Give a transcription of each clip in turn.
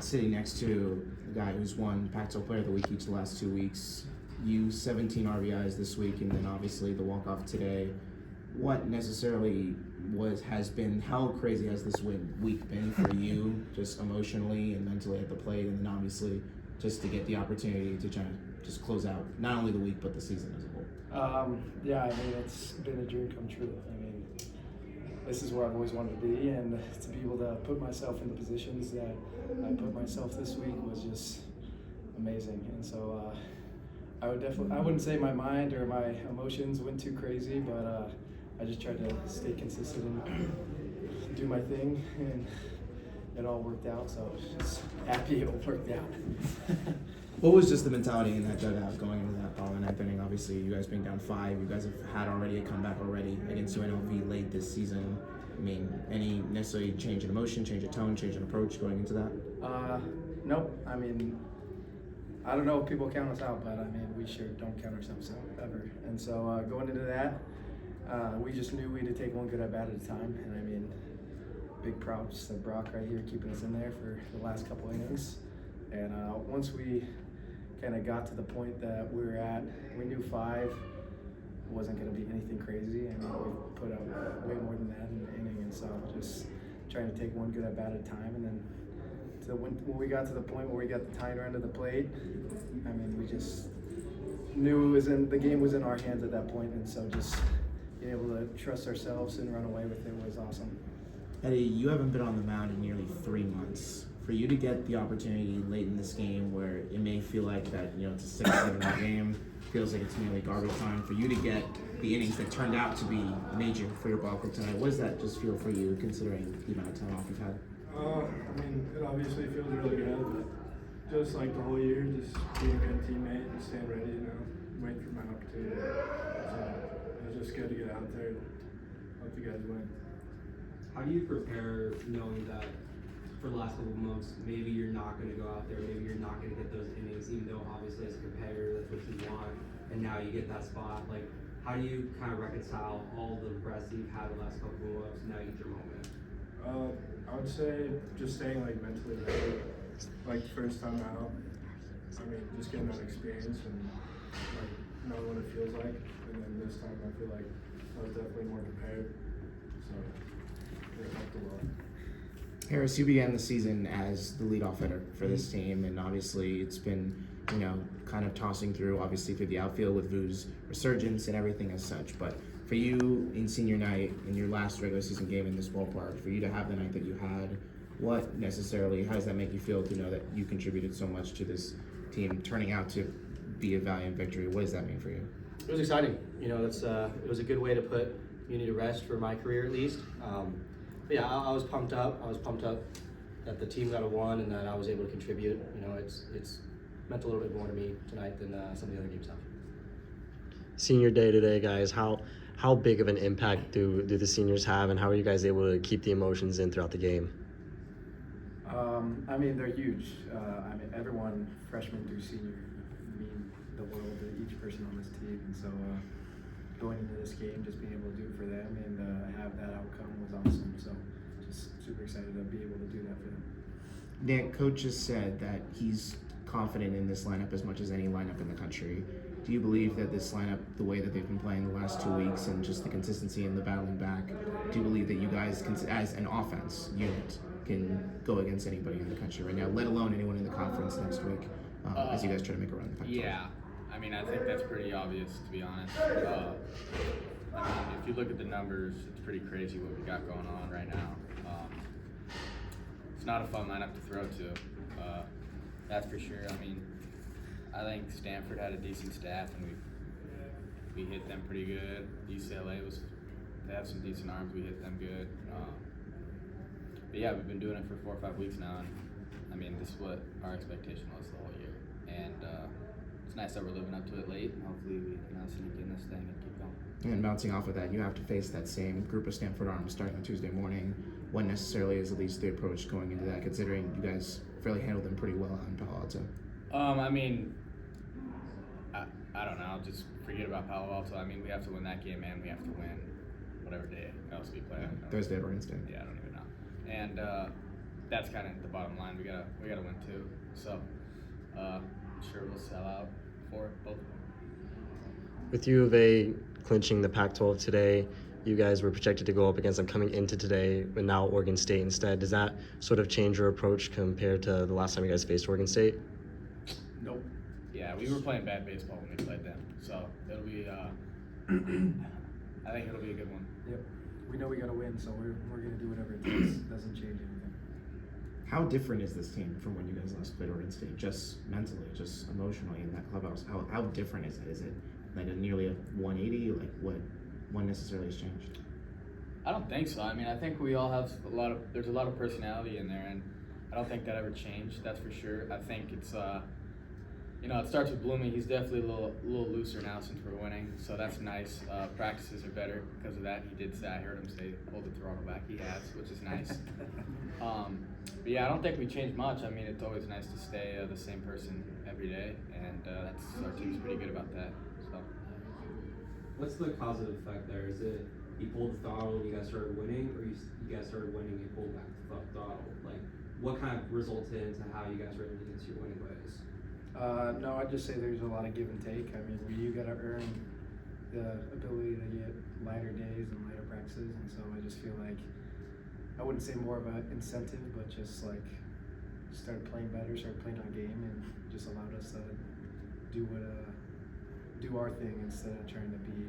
sitting next to a guy who's won Pac-12 Player of the Week each of the last 2 weeks. You 17 RBIs this week, and then obviously the walk-off today. What necessarily how crazy has this week been for you, just emotionally and mentally at the plate, and then obviously just to get the opportunity to try to just close out not only the week but the season as a whole? Yeah, I mean, it's been a dream come true. I mean, this is where I've always wanted to be, and to be able to put myself in the positions that I put myself this week was just amazing. And so I wouldn't say my mind or my emotions went too crazy, but I just tried to stay consistent and do my thing, and it all worked out. So I was just happy it worked out. What was just the mentality in that dugout going into that following ninth inning? Obviously, you guys being down 5, you guys have had already a comeback already against UNLV late this season. I mean, any necessarily change in emotion, change of tone, change in approach going into that? Nope. I mean, I don't know if people count us out, but I mean, we sure don't count ourselves out ever. And so going into that, we just knew we had to take one good at bat at a time. And I mean, big props to Brock right here keeping us in there for the last couple innings. And once we kind of got to the point that we were at, we knew 5 wasn't going to be anything crazy. I mean, we put up way more than that in the inning, and so just trying to take one good at bat at a time. And then when we got to the point where we got the tying run to the plate, I mean, we just knew the game was in our hands at that point, and so just being able to trust ourselves and run away with it was awesome. Eddy, you haven't been on the mound in nearly 3 months. For you to get the opportunity late in this game where it may feel like that, it's a 6-7 game, feels like it's nearly garbage time, for you to get the innings that turned out to be major for your ball club tonight, what does that just feel for you considering the amount of time off you've had? I mean, it obviously feels really good, but just like the whole year, just being a good teammate and staying ready, waiting for my opportunity. So it was just good to get out there and hope you guys win. How do you prepare knowing that for the last couple of months, maybe you're not going to go out there, maybe you're not going to get those innings, even though obviously as a competitor, that's what you want, and now you get that spot? Like, how do you kind of reconcile all the rest that you've had the last couple of months, and now you get your moment? I would say just staying mentally ready, the first time out. I mean, just getting that experience and knowing what it feels like. And then this time I feel like I was definitely more prepared. So it helped a lot. Harris, you began the season as the leadoff hitter for this team, and obviously it's been, kind of tossing through, obviously through the outfield with Vu's resurgence and everything as such. But for you in senior night, in your last regular season game in this ballpark, for you to have the night that you had, how does that make you feel to know that you contributed so much to this team turning out to be a valiant victory? What does that mean for you? It was exciting. It was a good way to put Uni to rest for my career at least. But yeah, I was pumped up. I was pumped up that the team got a 1 and that I was able to contribute. It's meant a little bit more to me tonight than some of the other games have. Senior day today, guys. How big of an impact do the seniors have, and how are you guys able to keep the emotions in throughout the game? I mean, they're huge. Everyone, freshman through senior, mean the world to each person on this team, and so going into this game, just being able to do it for them and have that outcome was awesome. So just super excited to be able to do that for them. Nick, coach has said that he's confident in this lineup as much as any lineup in the country. Do you believe that this lineup, the way that they've been playing the last 2 weeks and just the consistency and the battling back, do you believe that you guys, as an offense unit, can go against anybody in the country right now, let alone anyone in the conference next week, as you guys try to make a run in the Pac-12? Yeah. I mean, I think that's pretty obvious, to be honest. I mean, if you look at the numbers, it's pretty crazy what we got going on right now. It's not a fun lineup to throw to, that's for sure. I mean, I think Stanford had a decent staff, and we hit them pretty good. UCLA they have some decent arms. We hit them good. But yeah, we've been doing it for 4 or 5 weeks now, and I mean, this is what our expectation was the whole year. And it's nice that we're living up to it late, and hopefully we can sneak in this thing and keep going. And bouncing off of that, you have to face that same group of Stanford arms starting on Tuesday morning. What necessarily is at least the approach going into that, considering you guys fairly handled them pretty well on Palo Alto? I mean, I don't know. Just forget about Palo Alto. I mean, we have to win that game, and we have to win whatever day else we play. Thursday or Wednesday. Yeah, I don't even know. And that's kind of the bottom line. We gotta win too. So sure we'll sell out for it, both of them. With U of A clinching the Pac-12 today, you guys were projected to go up against them coming into today, but now Oregon State instead. Does that sort of change your approach compared to the last time you guys faced Oregon State? Nope. Yeah, we were playing bad baseball when we played them, so it'll be. I think it'll be a good one. Yep. We know we gotta win, so we're gonna do whatever it takes. Doesn't change anything. How different is this team from when you guys last played Oregon State? Just mentally, just emotionally in that clubhouse. How different is it? Is it like nearly a 180? Like what necessarily has changed? I don't think so. I mean, I think we all have there's a lot of personality in there, and I don't think that ever changed. That's for sure. I think it's it starts with Bloomy. He's definitely a little looser now since we're winning, so that's nice. Practices are better because of that. He did say, I heard him say, hold the throttle back. He has, which is nice. But yeah, I don't think we changed much. I mean, it's always nice to stay the same person every day, and our team's pretty good about that. So. What's the causative effect there? Is it he pulled the throttle and you guys started winning, or you guys started winning and you pulled back the throttle? Like, what kind of resulted into how you guys were able to get to your winning ways? No, I'd just say there's a lot of give and take. I mean, you gotta earn the ability to get lighter days and lighter practices, and so I just feel like I wouldn't say more of an incentive, but just like started playing better, started playing our game, and just allowed us to do our thing instead of trying to be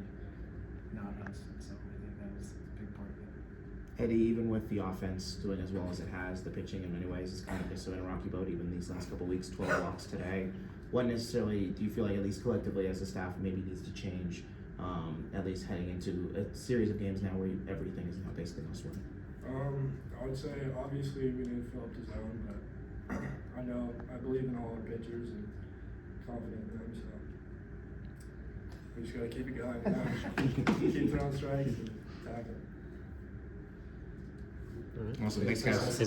not us. And so I think that was a big part of it. Eddy, even with the offense doing as well as it has, the pitching in many ways is kind of just in a rocky boat even these last couple of weeks, 12 walks today. What necessarily do you feel like, at least collectively as a staff, maybe needs to change, at least heading into a series of games now where everything is now basically must win? I would say obviously we need to fill up the zone, but I believe in all our pitchers and confident in them, so we just gotta keep it going. Keep throwing strikes and tackling. Awesome. Thanks, guys.